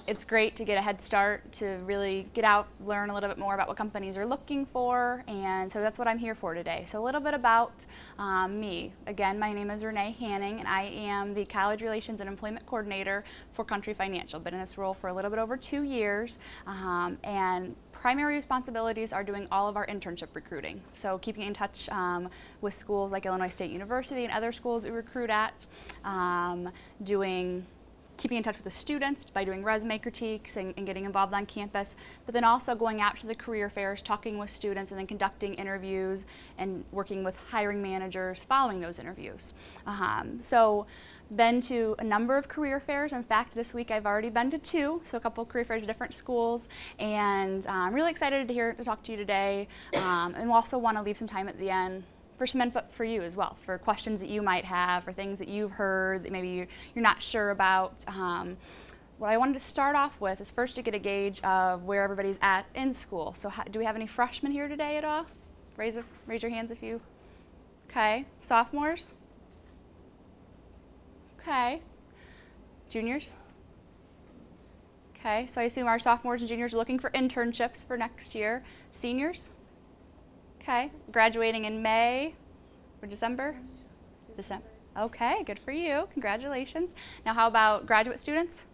it's great to get a head start, to really get out, learn a little bit more about what companies are looking for, and so that's what I'm here for today. So a little bit about me. Again, my name is Renee Hanning, and I am the College Relations and Employment Coordinator for Country Financial. Been in this role for a little bit over 2 years, and primary responsibilities are doing all of our internship recruiting. So keeping in touch with schools like Illinois State University and other schools we recruit at, keeping in touch with the students by doing resume critiques and getting involved on campus, but then also going out to the career fairs, talking with students, and then conducting interviews and working with hiring managers following those interviews. So been to a number of career fairs. In fact, this week I've already been to 2, so a couple of career fairs at different schools, and I'm really excited to talk to you today, and we'll also want to leave some time at the end for some input for you as well, for questions that you might have, for things that you've heard that maybe you're not sure about. What I wanted to start off with is first to get a gauge of where everybody's at in school. So do we have any freshmen here today at all? Raise your hands if you. Okay. Sophomores? Okay. Juniors? Okay, so I assume our sophomores and juniors are looking for internships for next year. Seniors? Okay, graduating in May or December? December. Okay, good for you. Congratulations. Now how about graduate students?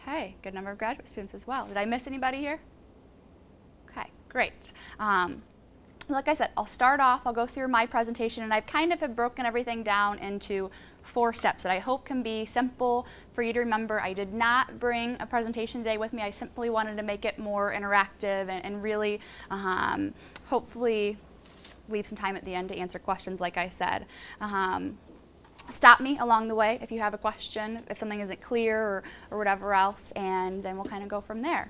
Okay, good number of graduate students as well. Did I miss anybody here? Okay, great. Like I said, I'll start off, I'll go through my presentation, and I've kind of have broken everything down into 4 steps that I hope can be simple for you to remember. I did not bring a presentation today with me. I simply wanted to make it more interactive and really hopefully leave some time at the end to answer questions like I said. Stop me along the way if you have a question, if something isn't clear or whatever else, and then we'll kind of go from there.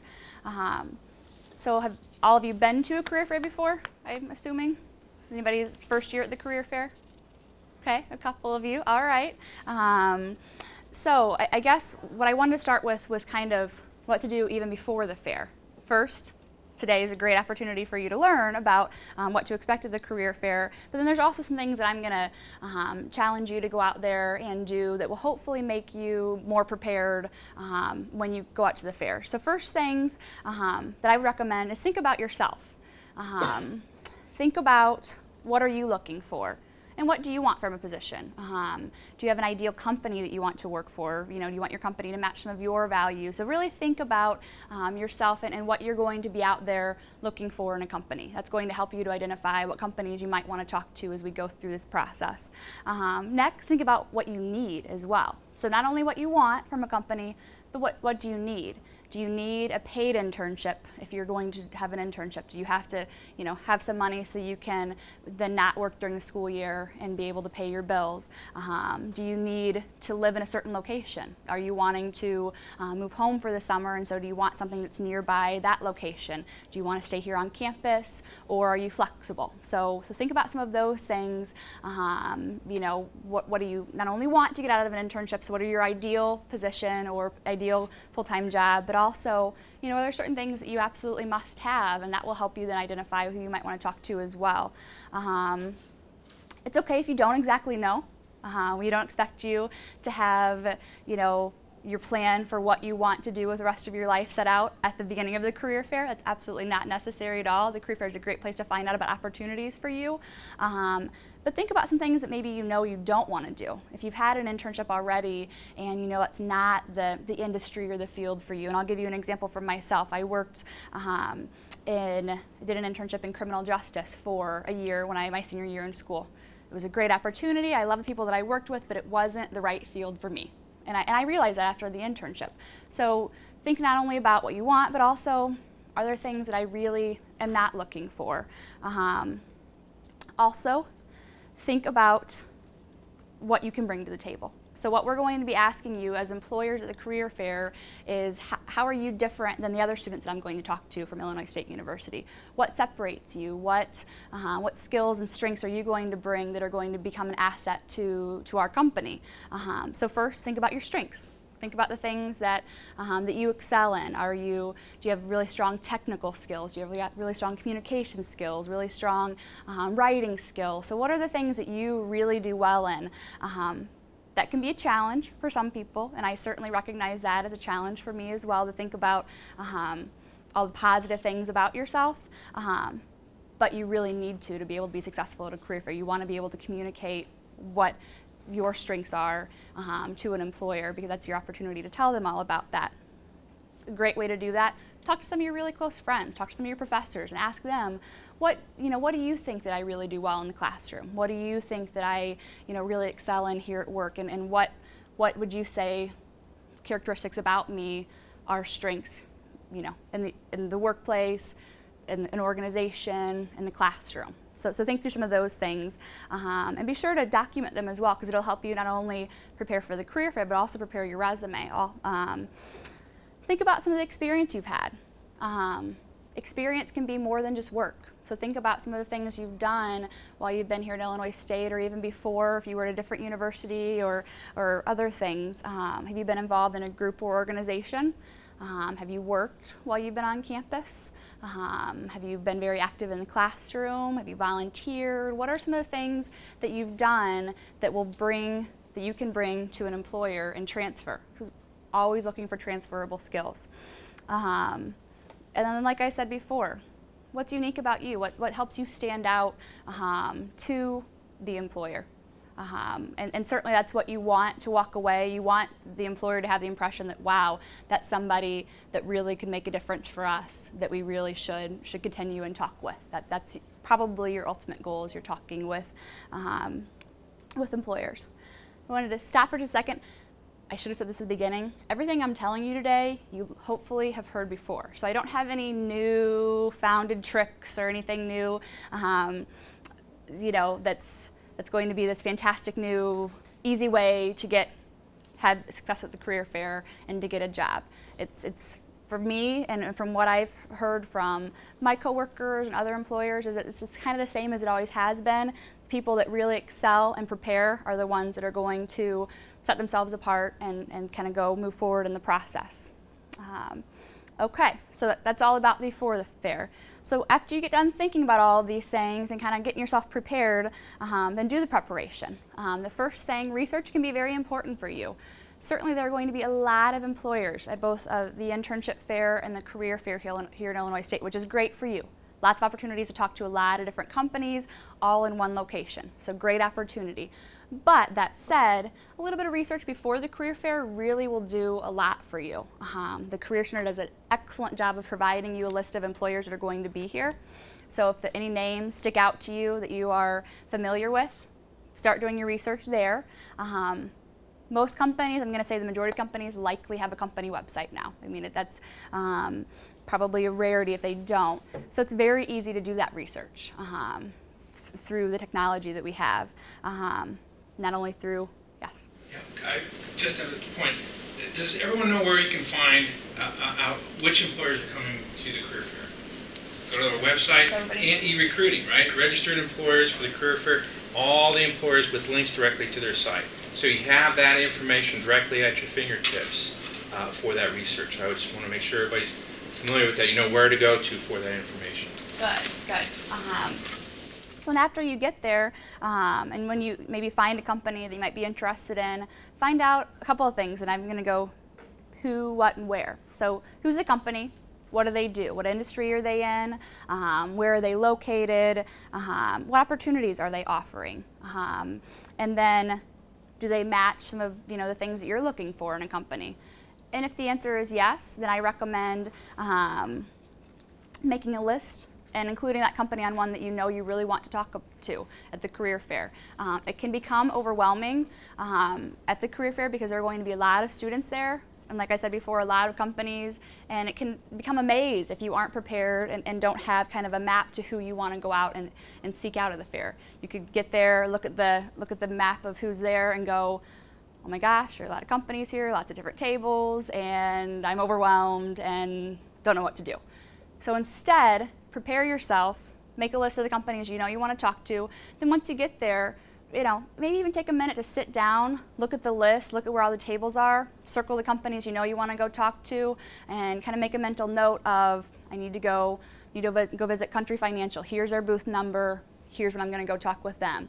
So have all of you been to a career fair before, I'm assuming? Anybody first year at the career fair? Okay, a couple of you, all right. So I guess what I wanted to start with was kind of what to do even before the fair. First, today is a great opportunity for you to learn about what to expect at the career fair, but then there's also some things that I'm going to challenge you to go out there and do that will hopefully make you more prepared when you go out to the fair. So first things that I would recommend is think about yourself. Think about what are you looking for? And what do you want from a position? Do you have an ideal company that you want to work for? You know, do you want your company to match some of your values? So really think about yourself and what you're going to be out there looking for in a company. That's going to help you to identify what companies you might want to talk to as we go through this process. Next, think about what you need as well. So not only what you want from a company, but what do you need? Do you need a paid internship if you're going to have an internship? Do you have to, have some money so you can then not work during the school year and be able to pay your bills? Do you need to live in a certain location? Are you wanting to move home for the summer, and so do you want something that's nearby that location? Do you want to stay here on campus, or are you flexible? So think about some of those things. What do you not only want to get out of an internship, so what are your ideal position or ideal full-time job, but also, there are certain things that you absolutely must have, and that will help you then identify who you might want to talk to as well. It's okay if you don't exactly know. We don't expect you to have, your plan for what you want to do with the rest of your life set out at the beginning of the career fair. That's absolutely not necessary at all. The career fair is a great place to find out about opportunities for you. But think about some things that maybe you don't want to do. If you've had an internship already and it's not the industry or the field for you, and I'll give you an example from myself. I worked did an internship in criminal justice for a year my senior year in school. It was a great opportunity. I love the people that I worked with, but it wasn't the right field for me. And I realized that after the internship. So think not only about what you want, but also, are there things that I really am not looking for? Also, think about what you can bring to the table. So what we're going to be asking you as employers at the career fair is how are you different than the other students that I'm going to talk to from Illinois State University? What separates you? What skills and strengths are you going to bring that are going to become an asset to our company? So first, think about your strengths. Think about the things that you excel in. Do you have really strong technical skills? Do you have really strong communication skills? Really strong writing skills? So what are the things that you really do well in? That can be a challenge for some people, and I certainly recognize that as a challenge for me as well, to think about all the positive things about yourself. But you really need to be able to be successful at a career fair. You want to be able to communicate what your strengths are to an employer, because that's your opportunity to tell them all about that. A great way to do that: talk to some of your really close friends, talk to some of your professors, and ask them, what do you think that I really do well in the classroom? What do you think that I really excel in here at work? And what would you say characteristics about me are strengths, in the workplace, in an organization, in the classroom? So think through some of those things, and be sure to document them as well, because it'll help you not only prepare for the career fair, but also prepare your resume. Think about some of the experience you've had. Experience can be more than just work. So think about some of the things you've done while you've been here at Illinois State, or even before if you were at a different university, or other things. Have you been involved in a group or organization? Have you worked while you've been on campus? Have you been very active in the classroom? Have you volunteered? What are some of the things that you've done that you can bring to an employer and transfer? Who's always looking for transferable skills. And then, like I said before, what's unique about you? What helps you stand out to the employer? And certainly that's what you want to walk away. You want the employer to have the impression that, wow, that's somebody that really could make a difference for us, that we really should continue and talk with. That's probably your ultimate goal as you're talking with employers. I wanted to stop for just a second. I should have said this at the beginning. Everything I'm telling you today, you hopefully have heard before. So I don't have any new founded tricks or anything new, that's going to be this fantastic new easy way to have success at the career fair and to get a job. It's for me, and from what I've heard from my coworkers and other employers, is that it's kind of the same as it always has been. People that really excel and prepare are the ones that are going to set themselves apart and kind of move forward in the process. Okay, so that's all about before the fair. So after you get done thinking about all of these things and kind of getting yourself prepared, then do the preparation. The first thing, research can be very important for you. Certainly there are going to be a lot of employers at both the internship fair and the career fair here in Illinois State, which is great for you. Lots of opportunities to talk to a lot of different companies, all in one location. So great opportunity. But that said, a little bit of research before the career fair really will do a lot for you. The Career Center does an excellent job of providing you a list of employers that are going to be here. So if any names stick out to you that you are familiar with, start doing your research there. Most companies, I'm going to say the majority of companies, likely have a company website now. I mean, that's probably a rarity if they don't. So it's very easy to do that research through the technology that we have. Not only through, yes? Yeah, I just have a point. Does everyone know where you can find out which employers are coming to the career fair? Go to their website, and e-recruiting, right? Registered employers for the career fair, all the employers with links directly to their site. So you have that information directly at your fingertips for that research. I just want to make sure everybody's familiar with that. You know where to go to for that information. Good. So after you get there, and when you maybe find a company that you might be interested in, find out a couple of things, and I'm going to go who, what, and where. So who's the company? What do they do? What industry are they in? Where are they located? What opportunities are they offering? And then do they match some of the things that you're looking for in a company? And if the answer is yes, then I recommend making a list and including that company on one that you really want to talk to at the career fair. It can become overwhelming at the career fair because there are going to be a lot of students there, and like I said before, a lot of companies, and it can become a maze if you aren't prepared and don't have kind of a map to who you want to go out and seek out at the fair. You could get there, look at the map of who's there and go, oh my gosh, there are a lot of companies here, lots of different tables, and I'm overwhelmed and don't know what to do. So instead, prepare yourself, make a list of the companies you want to talk to. Then once you get there, maybe even take a minute to sit down, look at the list, look at where all the tables are, circle the companies you want to go talk to, and kind of make a mental note of, I need to go visit Country Financial. Here's their booth number. Here's when I'm going to go talk with them.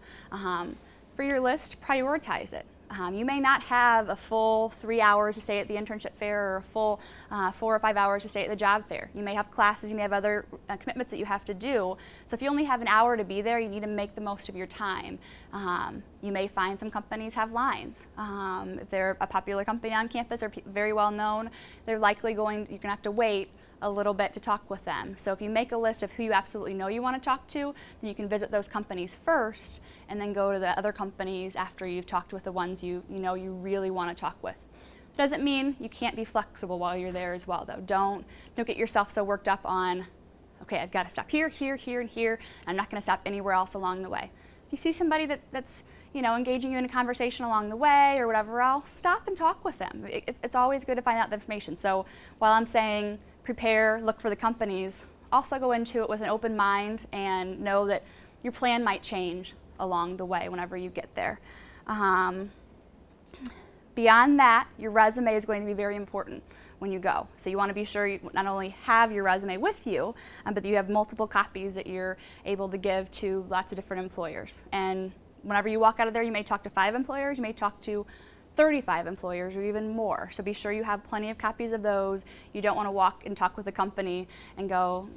For your list, prioritize it. You may not have a full 3 hours to stay at the internship fair or a full 4 or 5 hours to stay at the job fair. You may have classes, you may have other commitments that you have to do. So if you only have an hour to be there, you need to make the most of your time. You may find some companies have lines. If they're a popular company on campus or very well known, they're likely you're going to have to wait a little bit to talk with them. So if you make a list of who you absolutely know you want to talk to, then you can visit those companies first and then go to the other companies after you've talked with the ones you know you really want to talk with. Doesn't mean you can't be flexible while you're there as well, though. Don't get yourself so worked up on, okay, I've got to stop here, here, here, and here. I'm not going to stop anywhere else along the way. If you see somebody that's engaging you in a conversation along the way or whatever else, stop and talk with them. It's always good to find out the information. So while I'm saying prepare, look for the companies, also go into it with an open mind and know that your plan might change along the way whenever you get there. Beyond that, your resume is going to be very important when you go. So you want to be sure you not only have your resume with you, but that you have multiple copies that you're able to give to lots of different employers. And whenever you walk out of there, you may talk to 5 employers, you may talk to 35 employers or even more. So be sure you have plenty of copies of those. You don't want to walk and talk with a company and go,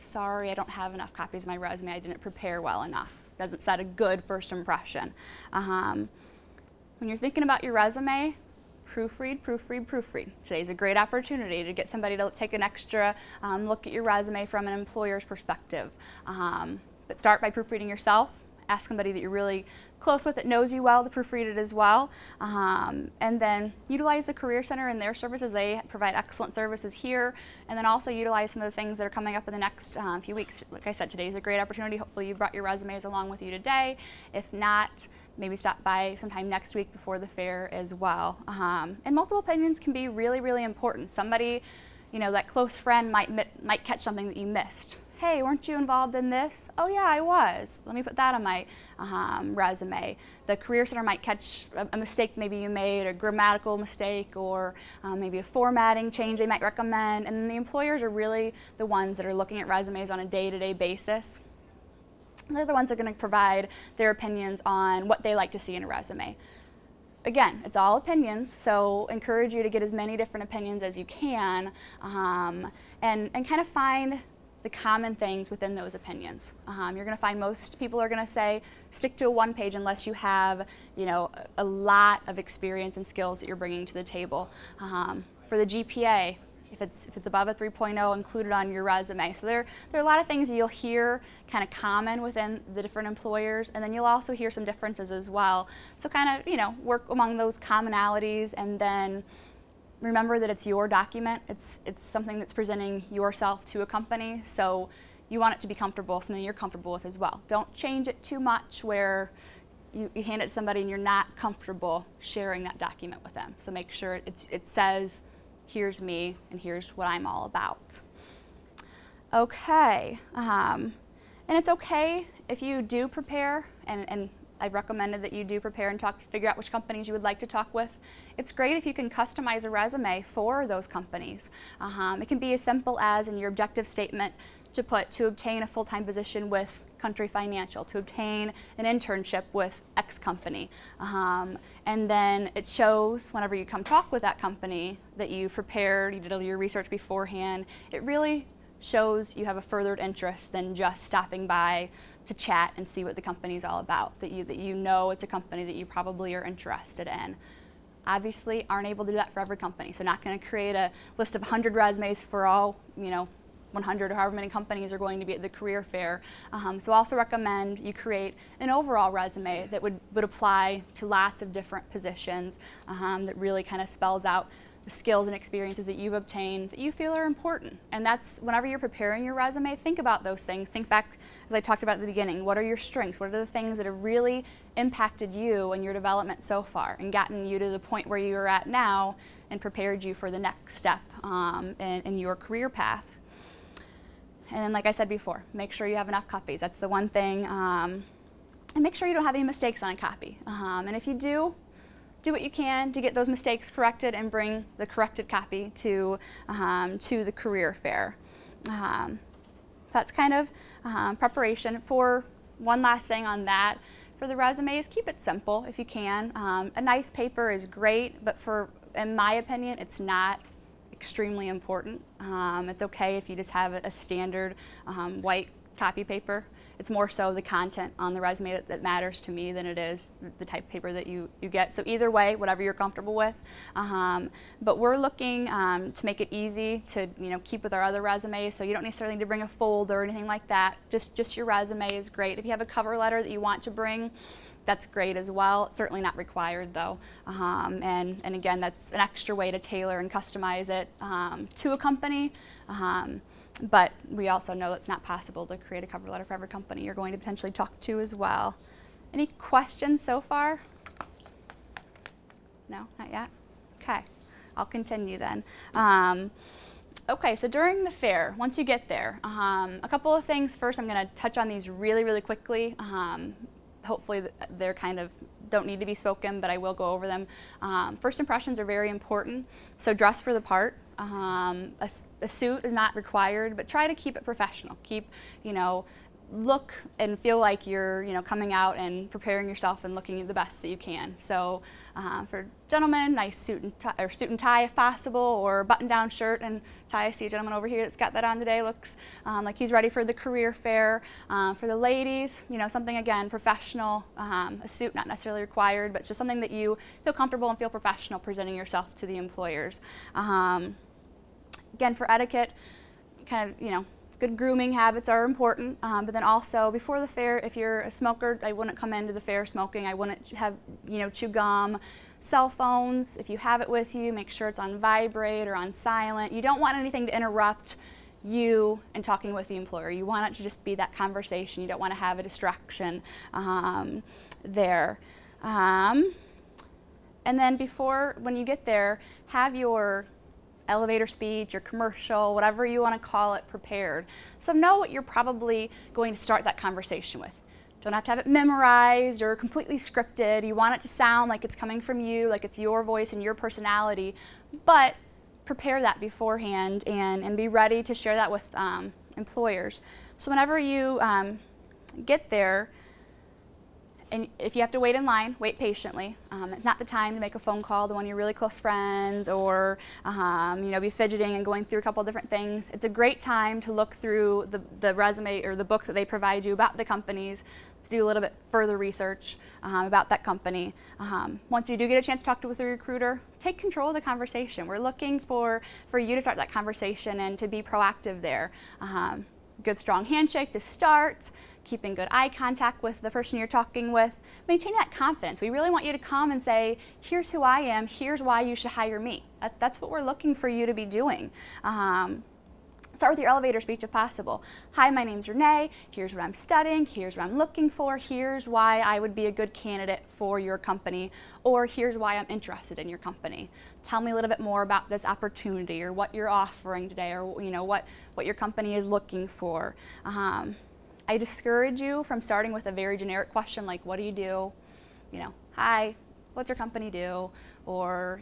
sorry, I don't have enough copies of my resume, I didn't prepare well enough. Doesn't set a good first impression. When you're thinking about your resume, proofread, proofread, proofread. Today's a great opportunity to get somebody to take an extra look at your resume from an employer's perspective. But start by proofreading yourself. Ask somebody that you're really close with that knows you well to proofread it as well. And then utilize the Career Center and their services. They provide excellent services here. And then also utilize some of the things that are coming up in the next few weeks. Like I said, today's a great opportunity. Hopefully you brought your resumes along with you today. If not, maybe stop by sometime next week before the fair as well. And multiple opinions can be really, really important. Somebody, that close friend might catch something that you missed. Hey, weren't you involved in this? Oh yeah, I was. Let me put that on my resume. The Career Center might catch a mistake maybe you made, a grammatical mistake, or maybe a formatting change they might recommend. And then the employers are really the ones that are looking at resumes on a day-to-day basis. They're the ones that are going to provide their opinions on what they like to see in a resume. Again, it's all opinions, so encourage you to get as many different opinions as you can, and kind of find the common things within those opinions. You're going to find most people are going to say stick to a 1-page unless you have a lot of experience and skills that you're bringing to the table. For the GPA, if it's above a 3.0, include it on your resume. So there are a lot of things you'll hear kind of common within the different employers, and then you'll also hear some differences as well. So kind of work among those commonalities, and then remember that it's your document. It's something that's presenting yourself to a company, so you want it to be comfortable, something you're comfortable with as well. Don't change it too much where you hand it to somebody and you're not comfortable sharing that document with them. So make sure it says, here's me and here's what I'm all about. Okay, and it's okay if you do prepare, and I've recommended that you do prepare and figure out which companies you would like to talk with. It's great if you can customize a resume for those companies. It can be as simple as in your objective statement to obtain a full-time position with Country Financial, to obtain an internship with X company. And then it shows whenever you come talk with that company that you prepared, you did all your research beforehand. It really shows you have a furthered interest than just stopping by to chat and see what the company's all about, that you know it's a company that you probably are interested in. Obviously aren't able to do that for every company, so not going to create a list of 100 resumes for all 100 or however many companies are going to be at the career fair. So also recommend you create an overall resume that would apply to lots of different positions, that really kind of spells out the skills and experiences that you've obtained that you feel are important. And that's whenever you're preparing your resume, think about those things. Think back, as I talked about at the beginning, what are your strengths? What are the things that have really impacted you and your development so far and gotten you to the point where you're at now and prepared you for the next step in your career path. And then, like I said before, make sure you have enough copies. That's the one thing. And make sure you don't have any mistakes on a copy. And if you do what you can to get those mistakes corrected and bring the corrected copy to the career fair. That's kind of preparation. For one last thing on that, for the resumes, keep it simple if you can. A nice paper is great, but in my opinion, it's not extremely important. It's okay if you just have a standard white copy paper. It's more so the content on the resume that matters to me than it is the type of paper that you get. So either way, whatever you're comfortable with. But we're looking to make it easy to keep with our other resumes, so you don't necessarily need to bring a folder or anything like that. Just your resume is great. If you have a cover letter that you want to bring, that's great as well. It's certainly not required though. And again, that's an extra way to tailor and customize it to a company. But we also know it's not possible to create a cover letter for every company you're going to potentially talk to as well. Any questions so far? No, not yet? Okay, I'll continue then. Okay, so during the fair, once you get there, a couple of things. First, I'm going to touch on these really, really quickly. Hopefully they're kind of don't need to be spoken, but I will go over them. First impressions are very important, so dress for the part. A suit is not required, but try to keep it professional. Keep, look and feel like you're, coming out and preparing yourself and looking the best that you can. So for gentlemen, nice suit and tie if possible, or button-down shirt and tie. I see a gentleman over here that's got that on today. Looks like he's ready for the career fair. For the ladies, something again professional. A suit not necessarily required, but it's just something that you feel comfortable and feel professional presenting yourself to the employers. Again, for etiquette, kind of, good grooming habits are important, but then also before the fair, if you're a smoker, I wouldn't come into the fair smoking. I wouldn't have, chew gum. Cell phones, if you have it with you, make sure it's on vibrate or on silent. You don't want anything to interrupt you in talking with the employer. You want it to just be that conversation. You don't want to have a distraction there. And then when you get there, have your elevator speech, your commercial, whatever you want to call it, prepared. So know what you're probably going to start that conversation with. Don't have to have it memorized or completely scripted. You want it to sound like it's coming from you, like it's your voice and your personality, but prepare that beforehand and be ready to share that with employers. So whenever you get there, and if you have to wait in line, wait patiently. It's not the time to make a phone call to one of your really close friends or be fidgeting and going through a couple of different things. It's a great time to look through the resume or the book that they provide you about the companies, to do a little bit further research about that company. Once you do get a chance to talk with a recruiter, take control of the conversation. We're looking for you to start that conversation and to be proactive there. Good strong handshake to start. Keeping good eye contact with the person you're talking with. Maintain that confidence. We really want you to come and say, here's who I am, here's why you should hire me. That's what we're looking for you to be doing. Start with your elevator speech if possible. Hi, my name's Renee, here's what I'm studying, here's what I'm looking for, here's why I would be a good candidate for your company, or here's why I'm interested in your company. Tell me a little bit more about this opportunity or what you're offering today, or what your company is looking for. I discourage you from starting with a very generic question like, what do you do? Hi, what's your company do? Or,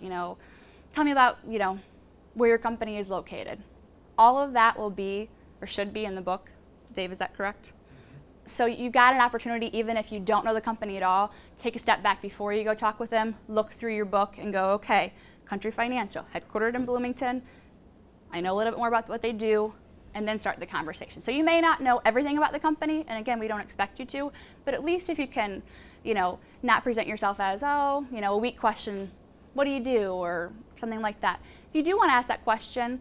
tell me about, where your company is located. All of that will be, or should be in the book. Dave, is that correct? So you got an opportunity, even if you don't know the company at all, take a step back before you go talk with them, look through your book and go, okay, Country Financial, headquartered in Bloomington. I know a little bit more about what they do. And then start the conversation. So you may not know everything about the company, and again, we don't expect you to, but at least if you can, not present yourself as, a weak question, what do you do, or something like that. If you do want to ask that question,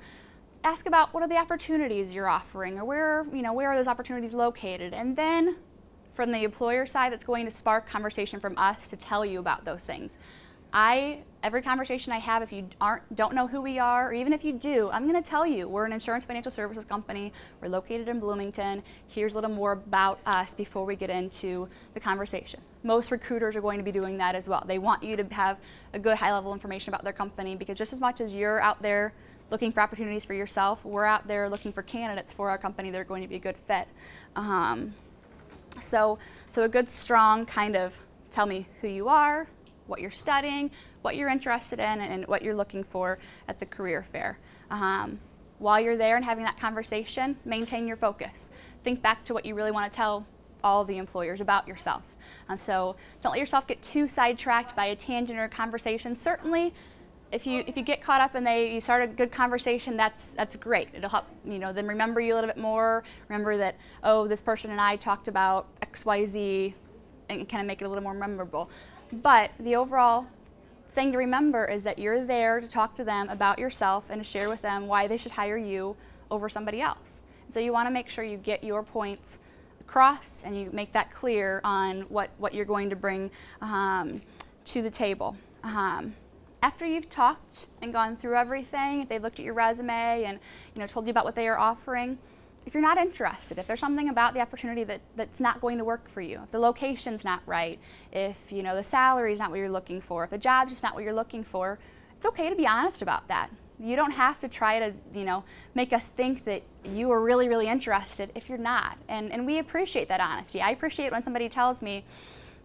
ask about what are the opportunities you're offering, or where are those opportunities located, and then from the employer side, that's going to spark conversation from us to tell you about those things. Every conversation I have, if you don't know who we are, or even if you do, I'm going to tell you we're an insurance financial services company. We're located in Bloomington. Here's a little more about us before we get into the conversation. Most recruiters are going to be doing that as well. They want you to have a good high-level information about their company, because just as much as you're out there looking for opportunities for yourself, we're out there looking for candidates for our company that are going to be a good fit. So a good strong kind of tell me who you are, what you're studying, what you're interested in, and what you're looking for at the career fair. While you're there and having that conversation, maintain your focus. Think back to what you really want to tell all of the employers about yourself. So don't let yourself get too sidetracked by a tangent or a conversation. Certainly, if you get caught up and you start a good conversation, that's great. It'll help them remember you a little bit more. Remember that, oh, this person and I talked about X, Y, Z, and kind of make it a little more memorable. But the overall thing to remember is that you're there to talk to them about yourself and to share with them why they should hire you over somebody else. So you want to make sure you get your points across and you make that clear on what you're going to bring to the table. After you've talked and gone through everything, if they've looked at your resume and told you about what they are offering, if you're not interested, if there's something about the opportunity that's not going to work for you, if the location's not right, if the salary's not what you're looking for, if the job's just not what you're looking for, it's okay to be honest about that. You don't have to try to make us think that you are really, really interested if you're not. And we appreciate that honesty. I appreciate when somebody tells me,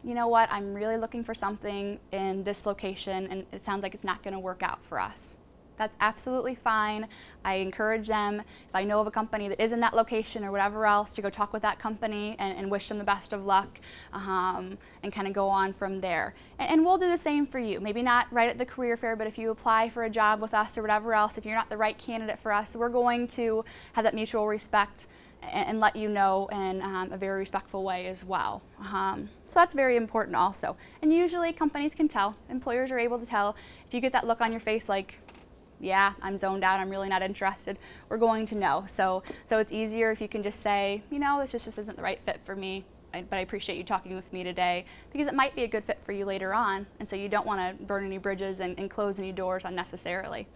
you know what, I'm really looking for something in this location and it sounds like it's not going to work out for us. That's absolutely fine. I encourage them, if I know of a company that is in that location or whatever else, to go talk with that company and wish them the best of luck and kind of go on from there. And we'll do the same for you. Maybe not right at the career fair, but if you apply for a job with us or whatever else, if you're not the right candidate for us, we're going to have that mutual respect and let you know in a very respectful way as well. So that's very important also. And usually companies can tell, employers are able to tell, if you get that look on your face like, yeah, I'm zoned out, I'm really not interested, we're going to know. So it's easier if you can just say, this just isn't the right fit for me, but I appreciate you talking with me today, because it might be a good fit for you later on, and so you don't want to burn any bridges and close any doors unnecessarily.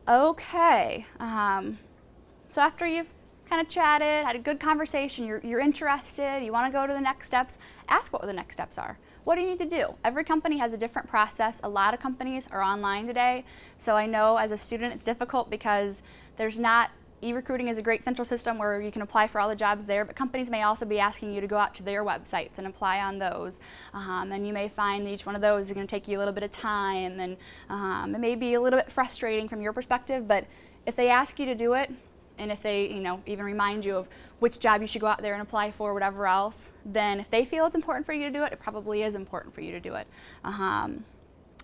Okay, so after you've kind of chatted, had a good conversation, you're interested, you want to go to the next steps, ask what the next steps are. What do you need to do? Every company has a different process. A lot of companies are online today, so I know as a student it's difficult because there's not, e-recruiting is a great central system where you can apply for all the jobs there, but companies may also be asking you to go out to their websites and apply on those. And you may find that each one of those is going to take you a little bit of time, and it may be a little bit frustrating from your perspective, but if they ask you to do it, and if they, even remind you of which job you should go out there and apply for, whatever else, then if they feel it's important for you to do it, it probably is important for you to do it.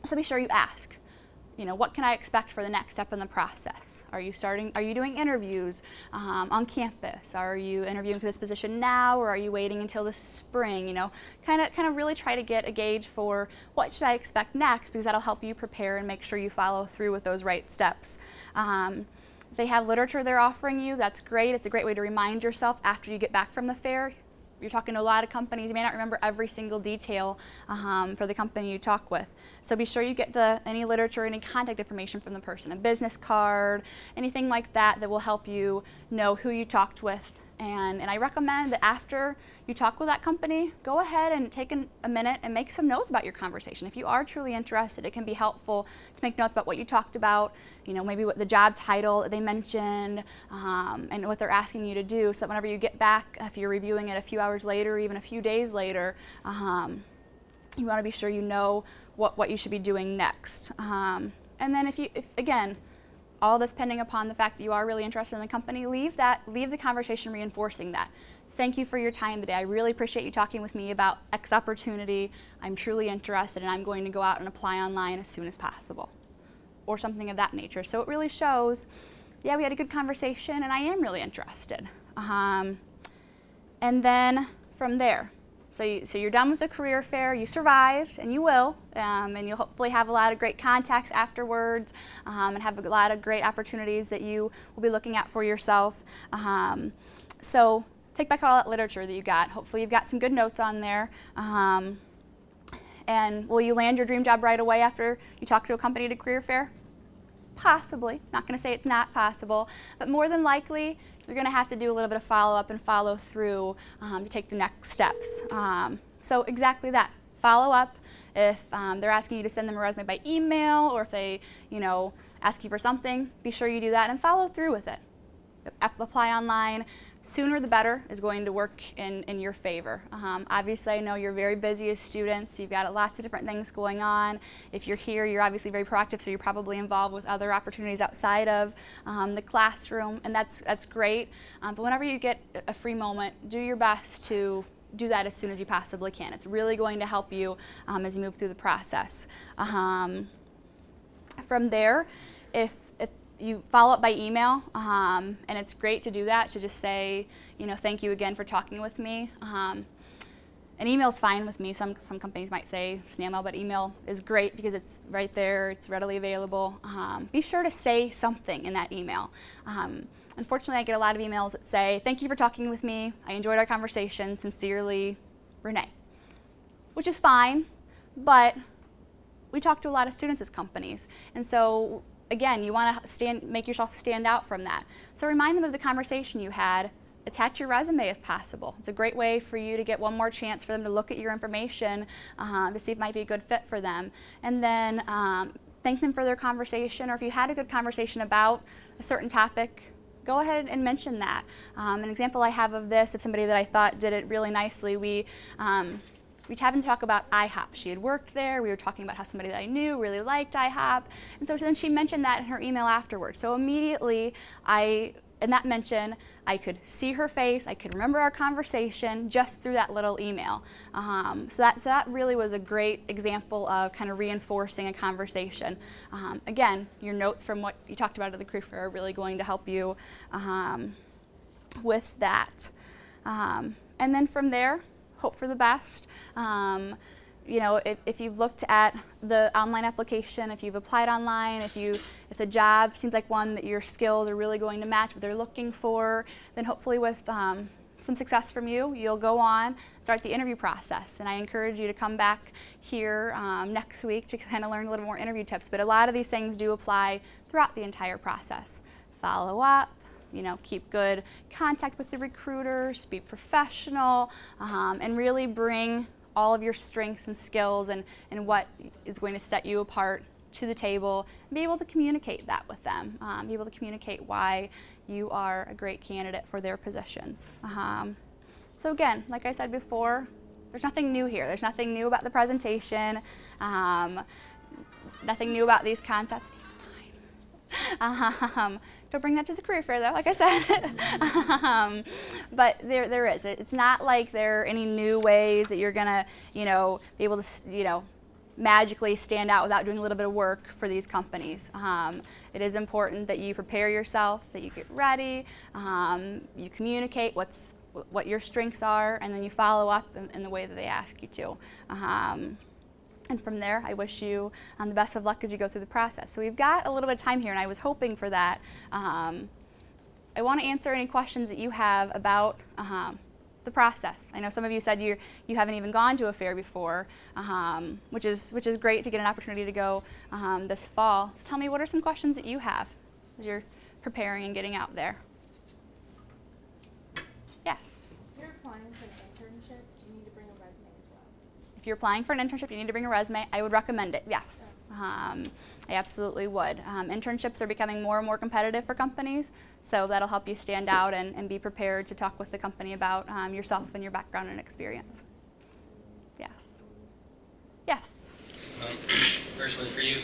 So be sure you ask, what can I expect for the next step in the process? Are you doing interviews on campus? Are you interviewing for this position now, or are you waiting until the spring? Kind of really try to get a gauge for what should I expect next, because that'll help you prepare and make sure you follow through with those right steps. If they have literature they're offering you, that's great. It's a great way to remind yourself after you get back from the fair. You're talking to a lot of companies. You may not remember every single detail for the company you talk with. So be sure you get any literature, any contact information from the person, a business card, anything like that that will help you know who you talked with. And I recommend that after you talk with that company, go ahead and take a minute and make some notes about your conversation. If you are truly interested, it can be helpful to make notes about what you talked about, maybe what the job title that they mentioned, and what they're asking you to do, so that whenever you get back, if you're reviewing it a few hours later or even a few days later, you want to be sure you know what you should be doing next. And then if again, all this pending upon the fact that you are really interested in the company, leave the conversation reinforcing that. Thank you for your time today. I really appreciate you talking with me about X opportunity. I'm truly interested, and I'm going to go out and apply online as soon as possible, or something of that nature. So it really shows, yeah, we had a good conversation and I am really interested. And then from there, so you're done with the career fair, you survived, and you will, and you'll hopefully have a lot of great contacts afterwards, and have a lot of great opportunities that you will be looking at for yourself. So take back all that literature that you got. Hopefully you've got some good notes on there. And will you land your dream job right away after you talk to a company at a career fair? Possibly. Not going to say it's not possible, but more than likely you're going to have to do a little bit of follow-up and follow through to take the next steps. So exactly that. Follow up. If they're asking you to send them a resume by email, or if they, ask you for something, be sure you do that and follow through with it. Apply online. Sooner the better is going to work in your favor. Obviously, I know you're very busy as students. You've got lots of different things going on. If you're here, you're obviously very proactive, so you're probably involved with other opportunities outside of the classroom, and that's great. But whenever you get a free moment, do your best to do that as soon as you possibly can. It's really going to help you as you move through the process. From there, if you follow up by email, and it's great to do that, to just say, you know, thank you again for talking with me. An email is fine with me. Some companies might say snail mail, but email is great because it's right there, it's readily available. Be sure to say something in that email. Unfortunately, I get a lot of emails that say, thank you for talking with me. I enjoyed our conversation. Sincerely, Renee. Which is fine, but we talk to a lot of students as companies. And so, again, you want to make yourself stand out from that. So remind them of the conversation you had. Attach your resume if possible. It's a great way for you to get one more chance for them to look at your information to see if it might be a good fit for them. And then thank them for their conversation, or if you had a good conversation about a certain topic, go ahead and mention that. An example I have of this, of somebody that I thought did it really nicely, we happened to talk about IHOP. She had worked there. We were talking about how somebody that I knew really liked IHOP. And so then she mentioned that in her email afterwards. So immediately, in that mention, I could see her face, I could remember our conversation just through that little email. So that really was a great example of kind of reinforcing a conversation. Again, your notes from what you talked about at the career fair are really going to help you with that. And then from there, hope for the best. You know, if you've looked at the online application, if you've applied online, if the job seems like one that your skills are really going to match what they're looking for, then hopefully with some success from you, you'll go on, start the interview process. And I encourage you to come back here next week to kind of learn a little more interview tips. But a lot of these things do apply throughout the entire process. Follow up, you know, keep good contact with the recruiters, be professional, and really bring all of your strengths and skills and what is going to set you apart to the table, and be able to communicate that with them, be able to communicate why you are a great candidate for their positions. So again, like I said before, there's nothing new here. There's nothing new about the presentation, nothing new about these concepts. Don't bring that to the career fair though, like I said. But there is. It's not like there are any new ways that you're gonna, you know, be able to, you know, magically stand out without doing a little bit of work for these companies. It is important that you prepare yourself, that you get ready, you communicate what your strengths are, and then you follow up in the way that they ask you to. And from there, I wish you the best of luck as you go through the process. So we've got a little bit of time here, and I was hoping for that. I want to answer any questions that you have about the process. I know some of you said you haven't even gone to a fair before, which is great to get an opportunity to go this fall. So tell me, what are some questions that you have as you're preparing and getting out there? Yes? If you're applying for an internship, do you need to bring a resume as well? If you're applying for an internship, you need to bring a resume. I would recommend it, yes. I absolutely would. Internships are becoming more and more competitive for companies, so that'll help you stand out and be prepared to talk with the company about yourself and your background and experience. Yes. Yes. Personally for you,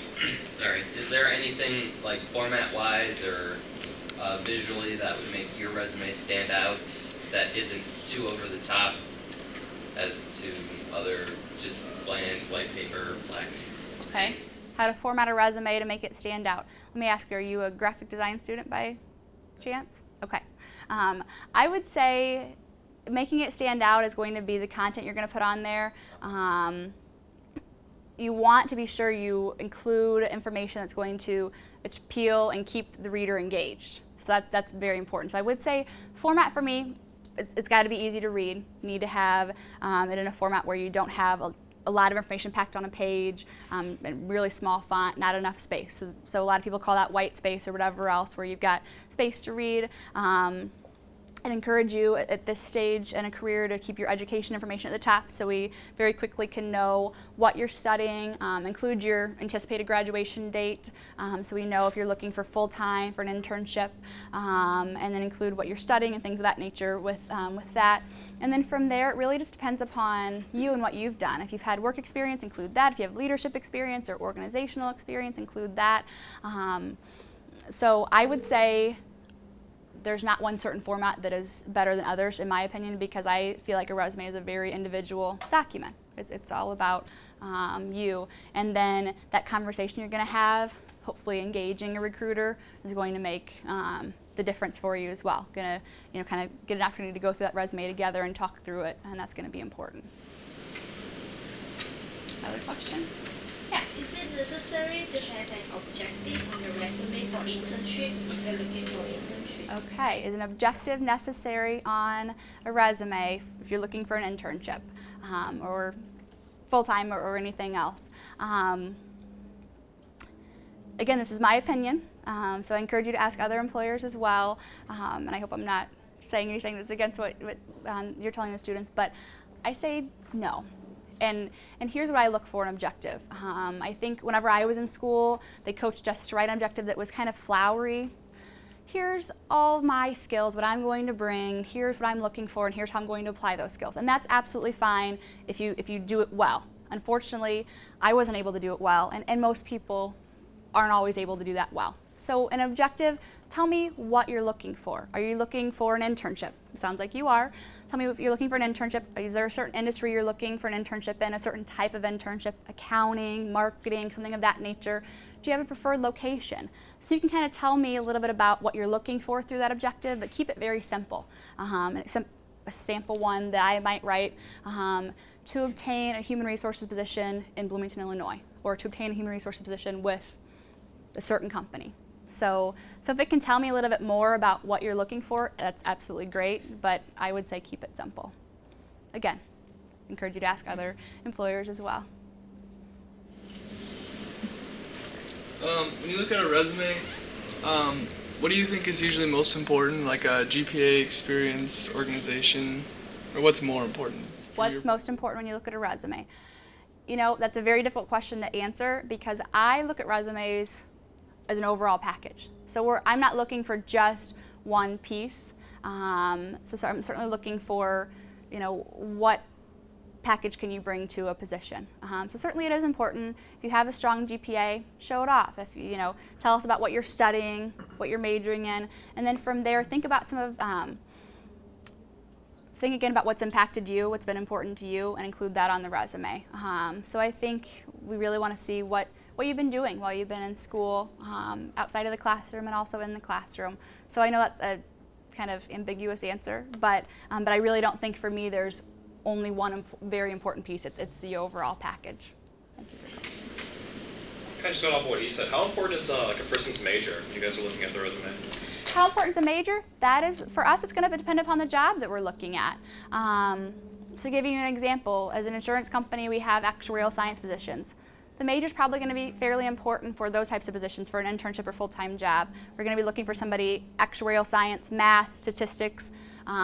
sorry, is there anything like format-wise or visually that would make your resume stand out that isn't too over the top as to other just bland white paper, black? Okay. How to format a resume to make it stand out. Let me ask you, are you a graphic design student by chance? Okay. I would say making it stand out is going to be the content you're going to put on there. You want to be sure you include information that's going to appeal and keep the reader engaged. So that's very important. So I would say format for me, it's got to be easy to read. You need to have it in a format where you don't have a lot of information packed on a page, really small font, not enough space. So a lot of people call that white space or whatever else, where you've got space to read. I'd encourage you at this stage in a career to keep your education information at the top, so we very quickly can know what you're studying, include your anticipated graduation date, so we know if you're looking for full-time for an internship, and then include what you're studying and things of that nature with that. And then from there, it really just depends upon you and what you've done. If you've had work experience, include that. If you have leadership experience or organizational experience, include that. So I would say there's not one certain format that is better than others, in my opinion, because I feel like a resume is a very individual document. It's all about you. And then that conversation you're going to have, hopefully engaging a recruiter, is going to make the difference for you as well. Going to kind of get an opportunity to go through that resume together and talk through it, and that's going to be important. Other questions? Yes. Is it necessary to have an objective on the resume for internship if you're looking for internship? Okay, is an objective necessary on a resume if you're looking for an internship or full-time or anything else? Again, this is my opinion, so I encourage you to ask other employers as well, and I hope I'm not saying anything that's against what you're telling the students, but I say no. And here's what I look for in objective. I think whenever I was in school, they coached us to write an objective that was kind of flowery. Here's all my skills, what I'm going to bring, here's what I'm looking for, and here's how I'm going to apply those skills. And that's absolutely fine if you do it well. Unfortunately, I wasn't able to do it well, and most people aren't always able to do that well. So an objective, tell me what you're looking for. Are you looking for an internship? It sounds like you are. Tell me if you're looking for an internship. Is there a certain industry you're looking for an internship in, a certain type of internship, accounting, marketing, something of that nature? Do you have a preferred location? So you can kind of tell me a little bit about what you're looking for through that objective, but keep it very simple. A sample one that I might write, to obtain a human resources position in Bloomington, Illinois, or to obtain a human resources position with a certain company. So if it can tell me a little bit more about what you're looking for, that's absolutely great, but I would say keep it simple. Again, encourage you to ask other employers as well. When you look at a resume, what do you think is usually most important, like a GPA, experience, organization, or what's more important? What's most important when you look at a resume? You know, that's a very difficult question to answer because I look at resumes as an overall package. So I'm not looking for just one piece. So I'm certainly looking for, what package can you bring to a position. So certainly it is important. If you have a strong GPA, show it off. If tell us about what you're studying, what you're majoring in, and then from there think about think again about what's impacted you, what's been important to you, and include that on the resume. So I think we really want to see what you've been doing while you've been in school, outside of the classroom and also in the classroom. So I know that's a kind of ambiguous answer, but I really don't think for me there's only one very important piece. It's the overall package. Thank you. Kind of just going off of what he said, how important is like a person's major if you guys are looking at the resume? How important is a major? That is, for us, it's going to depend upon the job that we're looking at. To give you an example, as an insurance company, we have actuarial science positions. The major is probably going to be fairly important for those types of positions for an internship or full-time job. We're going to be looking for somebody actuarial science, math, statistics,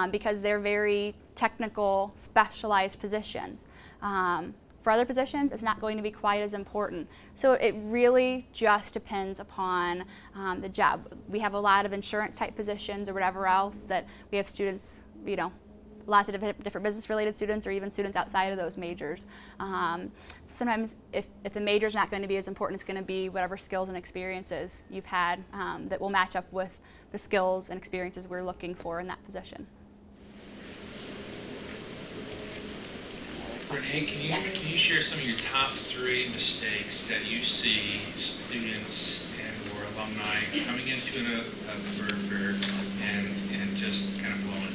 because they're very technical, specialized positions. For other positions, it's not going to be quite as important. So it really just depends upon the job. We have a lot of insurance type positions or whatever else that we have students, lots of different business-related students or even students outside of those majors. Sometimes if the major is not going to be as important, it's going to be whatever skills and experiences you've had that will match up with the skills and experiences we're looking for in that position. Renee, can you share some of your top 3 mistakes that you see students and or alumni coming into a career fair and just kind of blowing?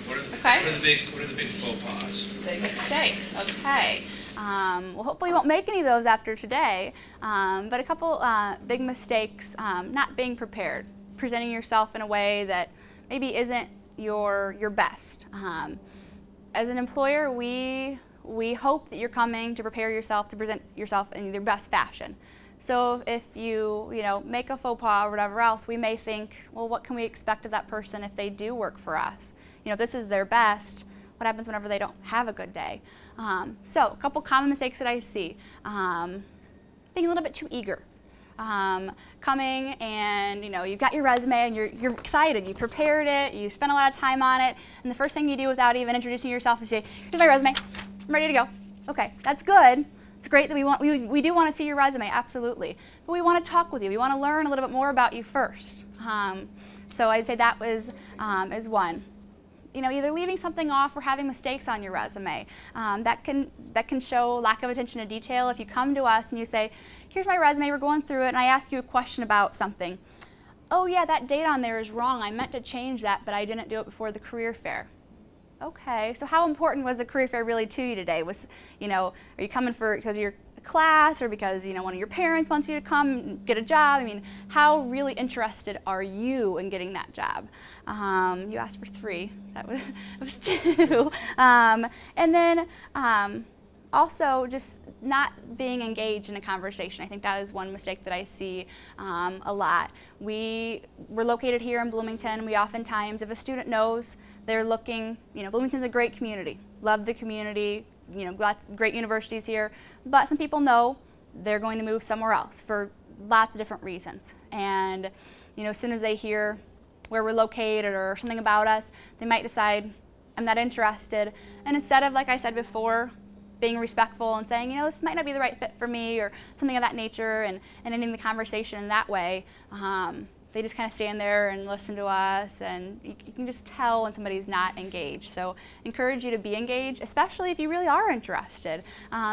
What are the big faux pas? Big mistakes. Okay. Well, hopefully you won't make any of those after today. But a couple big mistakes: not being prepared, presenting yourself in a way that maybe isn't your best. As an employer, we hope that you're coming to prepare yourself to present yourself in your best fashion. So if you make a faux pas or whatever else, we may think, well, what can we expect of that person if they do work for us? If this is their best, what happens whenever they don't have a good day? So a couple common mistakes that I see. Being a little bit too eager. Coming and you've got your resume and you're excited, you prepared it, you spent a lot of time on it, and the first thing you do without even introducing yourself is say, here's my resume, I'm ready to go. Okay, that's good. It's great that we do want to see your resume, absolutely. But we want to talk with you. We want to learn a little bit more about you first. So I'd say that was is one. You know, either leaving something off or having mistakes on your resume. That can show lack of attention to detail. If you come to us and you say, here's my resume, we're going through it, and I ask you a question about something. Oh yeah, that date on there is wrong. I meant to change that, but I didn't do it before the career fair. Okay, so how important was the career fair really to you today? Was, you know, are you coming for because you're a class or because, you know, one of your parents wants you to come and get a job? I mean, how really interested are you in getting that job? You asked for 3. That was 2. And then also just not being engaged in a conversation. I think that is one mistake that I see a lot. We're located here in Bloomington. We oftentimes, if a student knows they're looking, you know, Bloomington's a great community. Love the community, you know, great universities here. But some people know they're going to move somewhere else for lots of different reasons. And, you know, as soon as they hear where we're located or something about us, they might decide, I'm not interested. And instead of, like I said before, being respectful and saying, you know, this might not be the right fit for me or something of that nature, and ending the conversation in that way, they just kind of stand there and listen to us, and you can just tell when somebody's not engaged. So encourage you to be engaged, especially if you really are interested.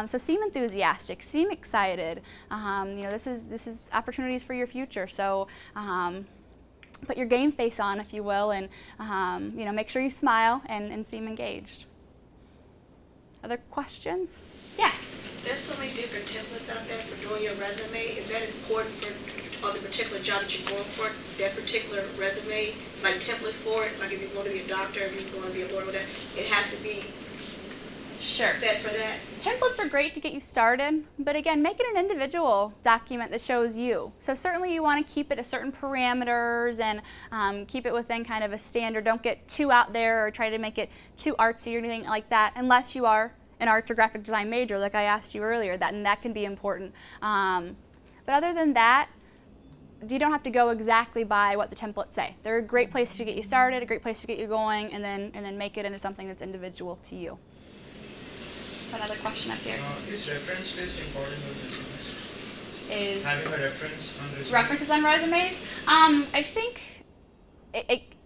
So seem enthusiastic, seem excited. You know, this is opportunities for your future. So put your game face on, if you will, and you know, make sure you smile and seem engaged. Other questions? Yes. There's so many different templates out there for doing your resume. Is that important for the particular job that you're going for? That particular resume, like template for it, like if you want to be a doctor, if you want to be a lawyer, whatever, it has to be set for that? Templates are great to get you started, but again, make it an individual document that shows you. So certainly you want to keep it at certain parameters and keep it within kind of a standard. Don't get too out there or try to make it too artsy or anything like that, unless you are an arts or graphic design major, like I asked you earlier, and that can be important. But other than that, you don't have to go exactly by what the templates say. They're a great place to get you started, a great place to get you going, and then make it into something that's individual to you. Another question up here. Is reference list important with resumes? Is having a reference on resumes? References on resumes? I think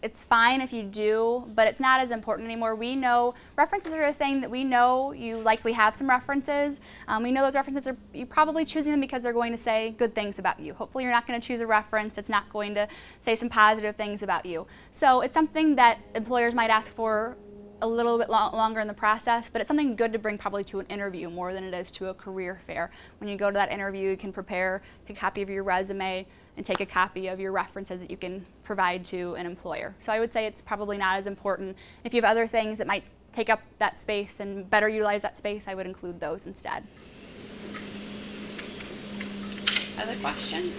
it's fine if you do, but it's not as important anymore. We know references are a thing that we know you likely have some references. We know those references you're probably choosing them because they're going to say good things about you. Hopefully you're not going to choose a reference that's not going to say some positive things about you. So it's something that employers might ask for a little bit longer in the process, but it's something good to bring probably to an interview more than it is to a career fair. When you go to that interview, you can prepare, take a copy of your resume, and take a copy of your references that you can provide to an employer. So I would say it's probably not as important. If you have other things that might take up that space and better utilize that space, I would include those instead. Other questions?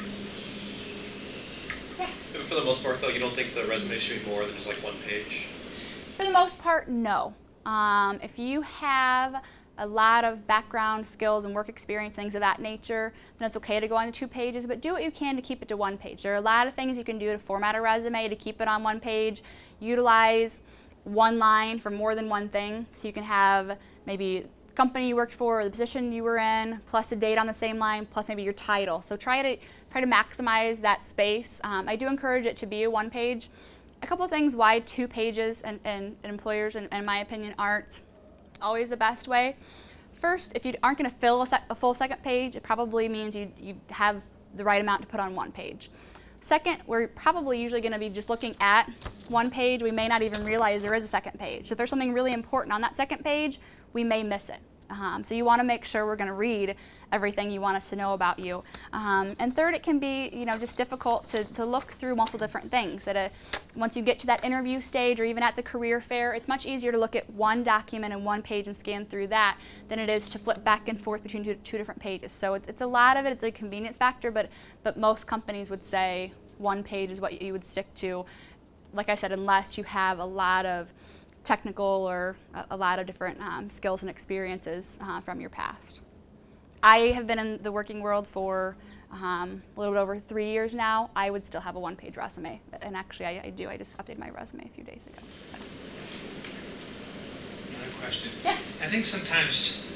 Yes? For the most part, though, you don't think the resume should be more than just like 1 page? For the most part, no. If you have a lot of background skills and work experience, things of that nature, then it's okay to go on to 2 pages, but do what you can to keep it to 1 page. There are a lot of things you can do to format a resume to keep it on 1 page. Utilize 1 line for more than one thing, so you can have maybe the company you worked for or the position you were in, plus a date on the same line, plus maybe your title. So try to maximize that space. I do encourage it to be a 1 page. A couple of things why 2 pages and employers, in my opinion, aren't always the best way. First, if you aren't going to fill a full 2nd page, it probably means you have the right amount to put on 1 page. Second, we're probably usually going to be just looking at 1 page. We may not even realize there is a 2nd page. If there's something really important on that 2nd page, we may miss it. So you want to make sure we're going to read everything you want us to know about you. And third, it can be, you know, just difficult to look through multiple different things. Once you get to that interview stage or even at the career fair, it's much easier to look at 1 document and 1 page and scan through that than it is to flip back and forth between two different pages. So it's a lot of it. It's a convenience factor, but most companies would say 1 page is what you would stick to. Like I said, unless you have a lot of technical or a lot of different skills and experiences from your past. I have been in the working world for a little bit over 3 years now. I would still have a 1-page resume, and actually I do. I just updated my resume a few days ago. So. Another question. Yes? I think sometimes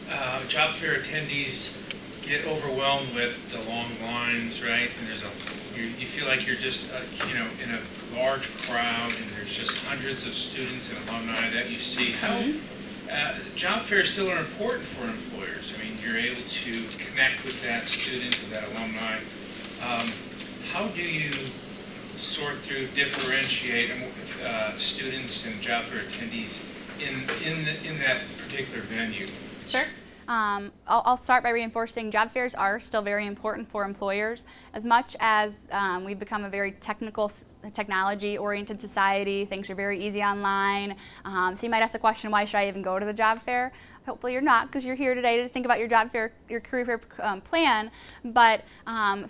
job fair attendees get overwhelmed with the long lines, right? And you feel like you're just, in a large crowd, and there's just hundreds of students and alumni that you see. How job fairs still are important for employers. I mean, you're able to connect with that student, with that alumni. How do you sort through, differentiate students and job fair attendees in that particular venue? Sure. I'll start by reinforcing job fairs are still very important for employers. As much as we've become a very technology-oriented society, things are very easy online. So you might ask the question, why should I even go to the job fair? Hopefully you're not, because you're here today to think about your job fair, your career fair plan. But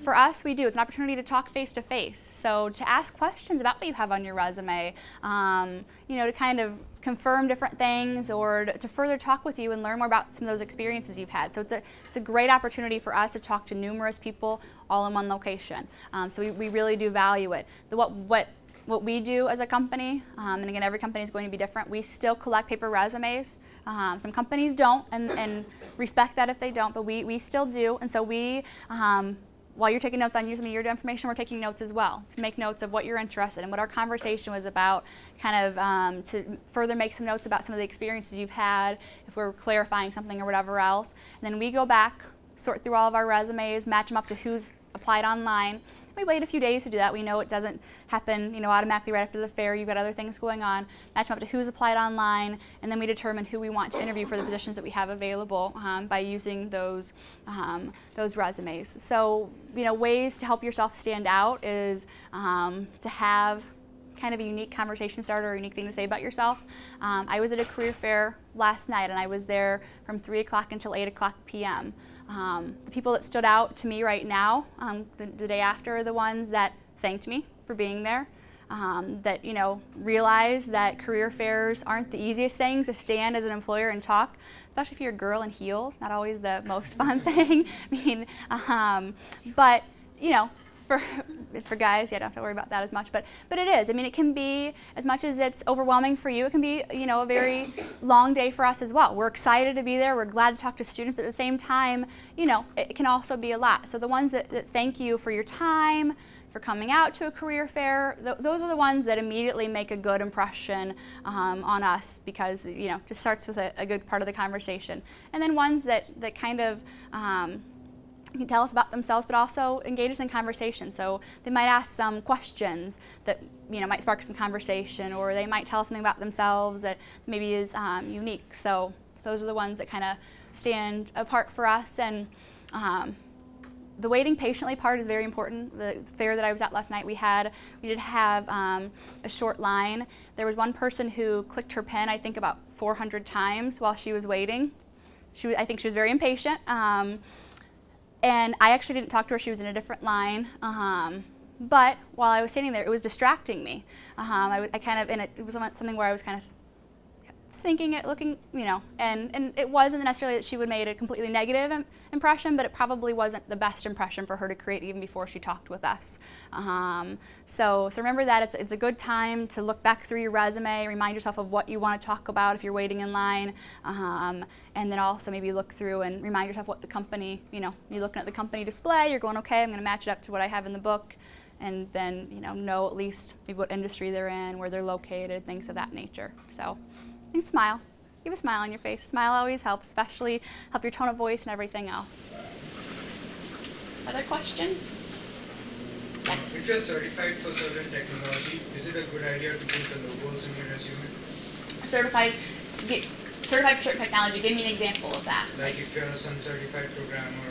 for us, we do. It's an opportunity to talk face to face. So to ask questions about what you have on your resume, to kind of confirm different things, or to further talk with you and learn more about some of those experiences you've had. So it's a great opportunity for us to talk to numerous people all in one location. So we really do value it. What we do as a company, and again, every company is going to be different, we still collect paper resumes. Some companies don't, and respect that if they don't, but we still do. And so we, while you're taking notes on using your information, we're taking notes as well to make notes of what you're interested in, what our conversation was about, kind of to further make some notes about some of the experiences you've had, if we're clarifying something or whatever else. And then we go back, sort through all of our resumes, match them up to who's applied online. We wait a few days to do that. We know it doesn't happen, automatically right after the fair. You've got other things going on. Match them up to who's applied online, and then we determine who we want to interview for the positions that we have available by using those resumes. So, ways to help yourself stand out is to have kind of a unique conversation starter or a unique thing to say about yourself. I was at a career fair last night, and I was there from 3 o'clock until 8 o'clock p.m. The people that stood out to me right now, the day after, are the ones that thanked me for being there, that realized that career fairs aren't the easiest things to stand as an employer and talk, especially if you're a girl in heels. Not always the most fun thing. But for guys, you don't have to worry about that as much, but it is. It can be, as much as it's overwhelming for you, it can be a very long day for us as well. We're excited to be there, we're glad to talk to students, but at the same time, it can also be a lot. So the ones that thank you for your time, for coming out to a career fair, those are the ones that immediately make a good impression on us, because just starts with a good part of the conversation. And then ones that kind of can tell us about themselves, but also engage us in conversation. So they might ask some questions that might spark some conversation, or they might tell us something about themselves that maybe is unique. So those are the ones that kind of stand apart for us. And the waiting patiently part is very important. The fair that I was at last night, we did have a short line. There was one person who clicked her pen, I think, about 400 times while she was waiting. I think she was very impatient. And I actually didn't talk to her. She was in a different line. But while I was standing there, it was distracting me. It was something where I was kind of thinking it, looking, and it wasn't necessarily that she would make a completely negative impression, but it probably wasn't the best impression for her to create even before she talked with us. So remember that it's a good time to look back through your resume, remind yourself of what you want to talk about if you're waiting in line, and then also maybe look through and remind yourself what the company, you're looking at the company display, you're going, okay, I'm going to match it up to what I have in the book, and then know at least maybe what industry they're in, where they're located, things of that nature. So. And smile. Give a smile on your face. Smile always helps, especially help your tone of voice and everything else. Other questions? Yes. If you're certified for certain technology, is it a good idea to put the logos in your resume? Certified for certain technology. Give me an example of that. Like if you're a Sun certified programmer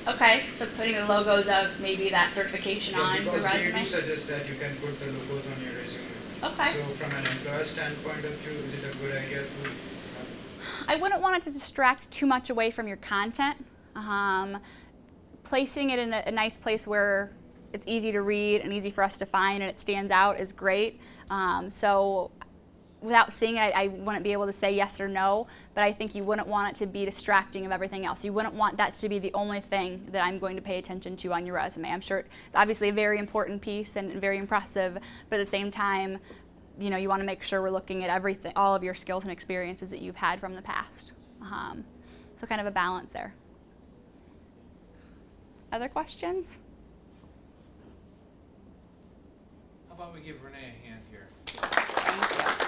or... Okay, so putting the logos of maybe that certification on your resume? Because they do suggest that you can put the logos on your resume. Okay. So from an employer standpoint of view, is it a good idea to I wouldn't want it to distract too much away from your content. Placing it in a nice place where it's easy to read and easy for us to find and it stands out is great. So without seeing it, I wouldn't be able to say yes or no, but I think you wouldn't want it to be distracting of everything else. You wouldn't want that to be the only thing that I'm going to pay attention to on your resume. I'm sure it's obviously a very important piece and very impressive, but at the same time, you want to make sure we're looking at everything, all of your skills and experiences that you've had from the past. So kind of a balance there. Other questions? How about we give Renee a hand here? Thank you.